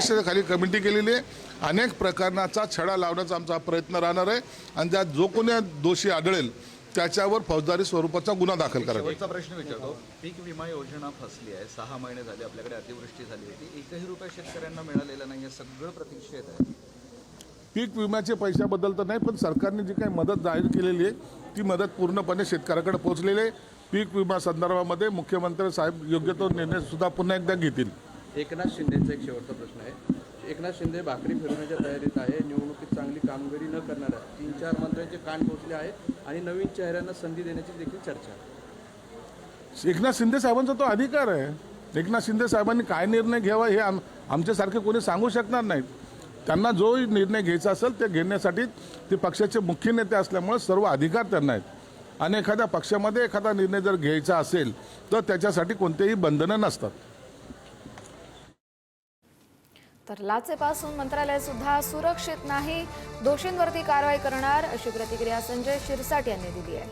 अध्यक्षाच्या खाली कमिटी केलेली आहे. अनेक प्रकरणाचा छडा लावण्याचा आमचा प्रयत्न राहणार आहे आणि त्यात जो कोणी दोषी आढळेल त्याच्यावर फौजदारी स्वरूपाचा गुन्हा दाखल करावा. शेवटचा प्रश्न विचारतो. पीक विमा योजना फसली आहे. 6 महिने झाले आपल्याकडे अतिवृष्टी झाली होती. एकही रुपया शेतकऱ्यांना मिळालेला नाही. हे सगळं प्रतीक्षेत आहे. पीक विम्याचे पैशाबद्दल तर नाही, पण सरकारने जी काही मदत जाहीर केलेली आहे ती मदत पूर्णपणे शेतकऱ्याकडे पोहोचलेली आहे. पीक विमा संदर्भामध्ये मुख्यमंत्री साहेब योग्य तो निर्णय सुद्धा पुन्हा एकदा घेतील. एकनाथ शिंदेचा एक शेवटचा प्रश्न आहे. एकनाथ शिंदे भाकरी फिरवण्याच्या तयारीत आहे. निवडणुकीत चांगली कामगिरी न करणाऱ्या 3-4 मंत्र्यांचे कान टोचले आहेत आणि नवीन चेहऱ्यांना संधी देण्याची देखील चर्चा आहे. एकनाथ शिंदे साहेबांचा तो अधिकार आहे. एकनाथ शिंदे साहेबांनी काय निर्णय घ्यावा हे आमच्यासारखे कोणी सांगू शकणार नाहीत. त्यांना जो निर्णय घ्यायचा असेल ते घेण्यासाठी ते पक्षाचे मुख्य नेते असल्यामुळे सर्व अधिकार त्यांना आहेत. आणि एखाद्या पक्षामध्ये एखादा निर्णय जर घ्यायचा असेल तर त्याच्यासाठी कोणतेही बंधनं नसतात. तर लाचेपासून मंत्रालय सुद्धा सुरक्षित नाही, दोषींवरती कारवाई करणार अशी प्रतिक्रिया संजय शिरसाट यांनी दिली आहे.